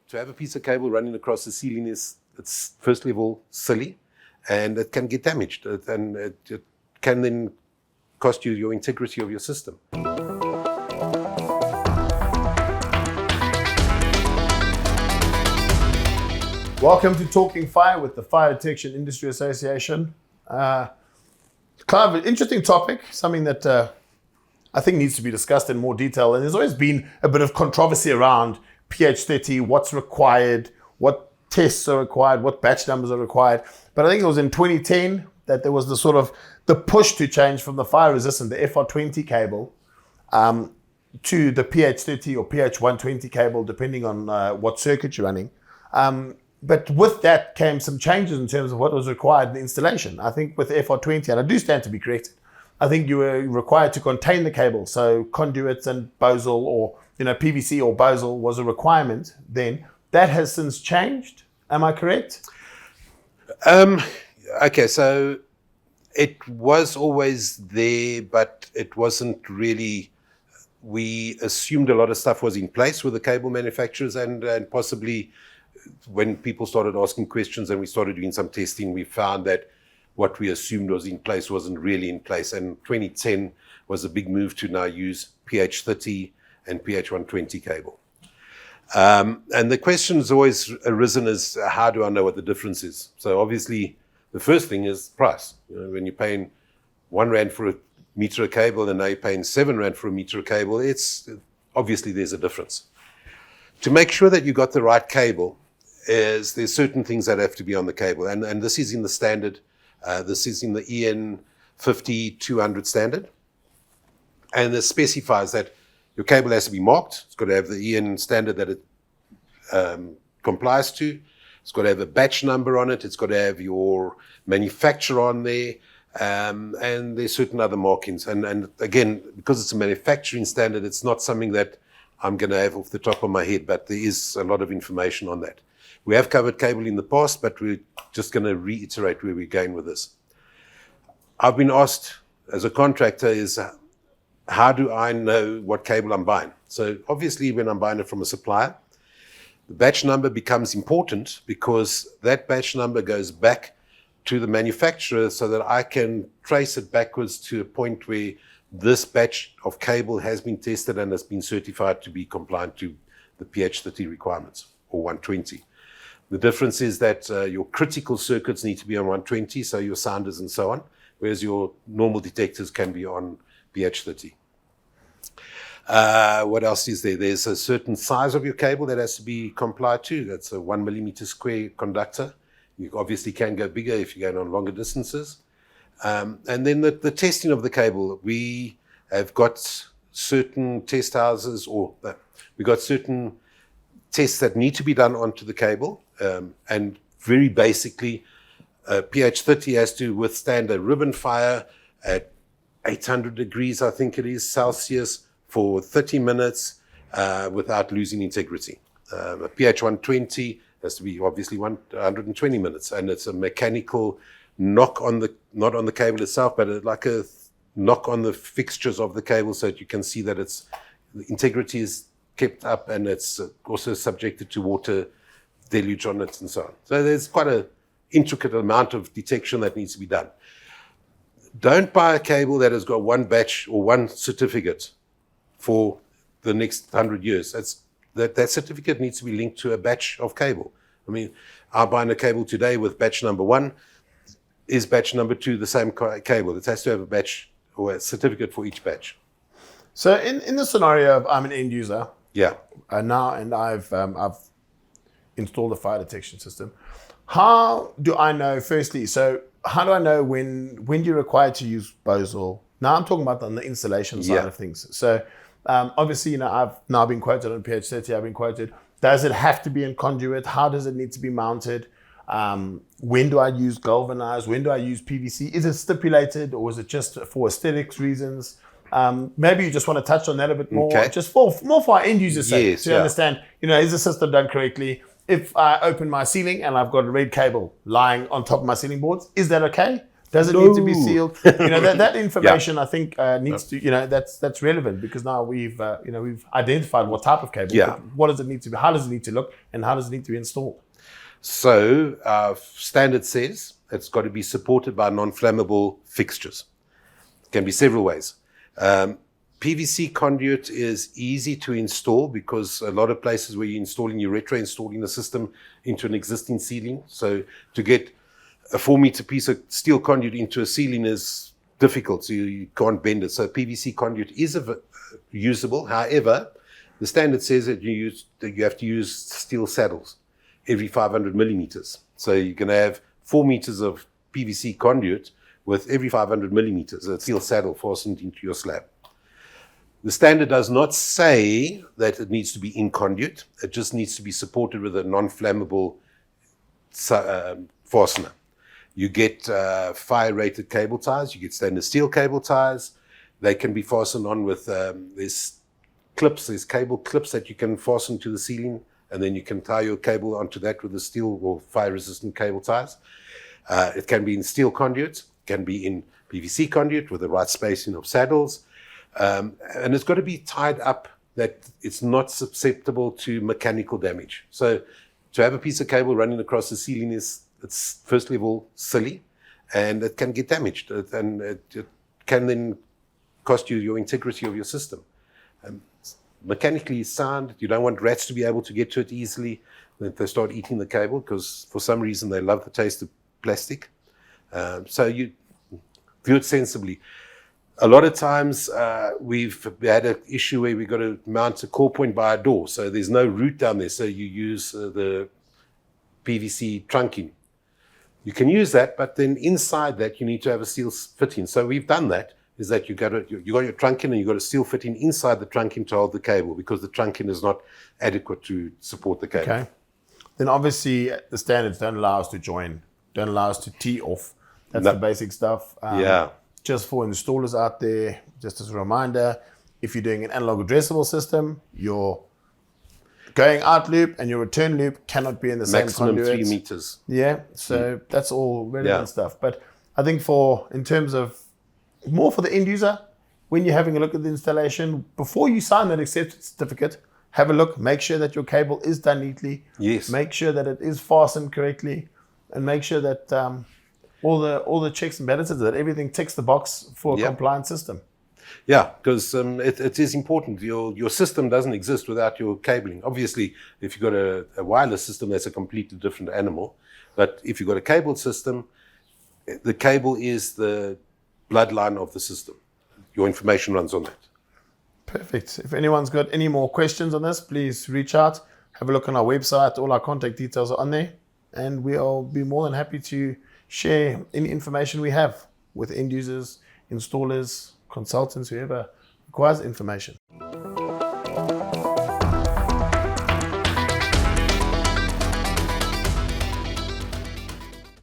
to have a piece of cable running across the ceiling it's firstly of all silly, and it can get damaged, and it can then cost you your integrity of your system. Welcome to Talking Fire with the Fire Detection Industry Association. Kind of an interesting topic, something that I think needs to be discussed in more detail. And there's always been a bit of controversy around pH 30, what's required, what tests are required, what batch numbers are required. But I think it was in 2010 that there was the push to change from the fire resistant, the FR20 cable, to the pH 30 or pH 120 cable, depending on what circuit you're running. But with that came some changes in terms of what was required in the installation. I think with FR20, and I do stand to be corrected, I think you were required to contain the cable. So conduits and Bosal or PVC or Bosal was a requirement then. That has since changed. Am I correct? Okay, so it was always there, but it wasn't really. We assumed a lot of stuff was in place with the cable manufacturers, and possibly when people started asking questions and we started doing some testing, we found that what we assumed was in place wasn't really in place. And 2010 was a big move to now use pH 30 and pH 120 cable. And the question has always arisen is, how do I know what the difference is? So obviously, the first thing is price. When you're paying R1 for a meter of cable and now you're paying R7 for a meter of cable, it's obviously there's a difference. To make sure that you got the right cable, there's certain things that have to be on the cable, and this is in the standard. This is in the EN 50-200 standard, and it specifies that your cable has to be marked. It's got to have the EN standard that it complies to. It's got to have a batch number on it. It's got to have your manufacturer on there, and there's certain other markings. And again, because it's a manufacturing standard, it's not something that I'm going to have off the top of my head, but there is a lot of information on that. We have covered cable in the past, but we're just going to reiterate where we're going with this. I've been asked as a contractor is, how do I know what cable I'm buying? So obviously when I'm buying it from a supplier, the batch number becomes important because that batch number goes back to the manufacturer so that I can trace it backwards to a point where this batch of cable has been tested and has been certified to be compliant to the pH 30 requirements or 120. The difference is that your critical circuits need to be on 120, so your sounders and so on, whereas your normal detectors can be on pH 30. What else is there? There's a certain size of your cable that has to be complied to. That's a 1 millimeter square conductor. You obviously can go bigger if you're going on longer distances. And then the testing of the cable. We have got certain test houses, or we've got certain tests that need to be done onto the cable. And very basically, pH 30 has to withstand a ribbon fire at 800 degrees, I think it is, Celsius, for 30 minutes without losing integrity. A pH 120 has to be obviously 120 minutes, and it's a mechanical knock on not on the cable itself, but like a knock on the fixtures of the cable so that you can see that the integrity is kept up, and it's also subjected to water deluge on it and so on. So there's quite an intricate amount of detection that needs to be done. Don't buy a cable that has got one batch or one certificate for the next 100 years. That certificate needs to be linked to a batch of cable. I mean, I'm buying a cable today with batch number 1. Is batch number 2 the same cable? It has to have a batch or a certificate for each batch. So in the scenario of I'm an end user, now, and I've installed a fire detection system. How do I know, firstly, how do I know when you're required to use Bosal? Now I'm talking about on the installation side of things. So obviously, I've now been quoted on pH 30, I've been quoted. Does it have to be in conduit? How does it need to be mounted? When do I use galvanized? When do I use PVC? Is it stipulated, or is it just for aesthetics reasons? Maybe you just want to touch on that a bit more, just more for our end users' sake, to understand, is the system done correctly? If I open my ceiling and I've got a red cable lying on top of my ceiling boards, is that okay? Does it No. need to be sealed? That information I think needs to, that's relevant because now we've identified what type of cable. Yeah. But what does it need to be? How does it need to look? And how does it need to be installed? So standard says it's got to be supported by non-flammable fixtures. It can be several ways. PVC conduit is easy to install because a lot of places where you're retro-installing the system into an existing ceiling. So to get a 4-meter piece of steel conduit into a ceiling is difficult, so you can't bend it. So PVC conduit is usable. However, the standard says that you have to use steel saddles every 500 millimeters. So you're going to have 4 meters of PVC conduit with every 500 millimeters, a steel saddle fastened into your slab. The standard does not say that it needs to be in conduit. It just needs to be supported with a non-flammable fastener. You get fire-rated cable ties. You get stainless steel cable ties. They can be fastened on with there's cable clips that you can fasten to the ceiling, and then you can tie your cable onto that with the steel or fire-resistant cable ties. It can be in steel conduit, can be in PVC conduit with the right spacing of saddles. And it's got to be tied up that it's not susceptible to mechanical damage. So to have a piece of cable running across the ceiling it's firstly of all silly, and it can get damaged, and it can then cost you your integrity of your system. Mechanically sound, you don't want rats to be able to get to it easily. They start eating the cable because for some reason they love the taste of plastic. So you view it sensibly. A lot of times we've had an issue where we've got to mount a core point by a door. So there's no route down there. So you use the PVC trunking. You can use that, but then inside that you need to have a steel fitting. So we've done that, is that you got your trunking and you got a steel fitting inside the trunking to hold the cable because the trunking is not adequate to support the cable. Okay. Then obviously the standards don't allow us to join, don't allow us to tee off. That's the basic stuff. Just for installers out there, just as a reminder, if you're doing an analog addressable system, your going out loop and your return loop cannot be in the same conduit. Maximum 3 meters. Yeah, so that's all relevant stuff. But I think in terms of more for the end user, when you're having a look at the installation, before you sign that acceptance certificate, have a look, make sure that your cable is done neatly. Yes. Make sure that it is fastened correctly, and make sure that all the checks and balances, that everything ticks the box for a compliant system. Yeah, because it is important. Your system doesn't exist without your cabling. Obviously, if you've got a wireless system, that's a completely different animal. But if you've got a cabled system, the cable is the bloodline of the system. Your information runs on that. Perfect. If anyone's got any more questions on this, please reach out. Have a look on our website. All our contact details are on there. And we'll be more than happy to share any information we have with end users, installers, consultants, whoever requires information.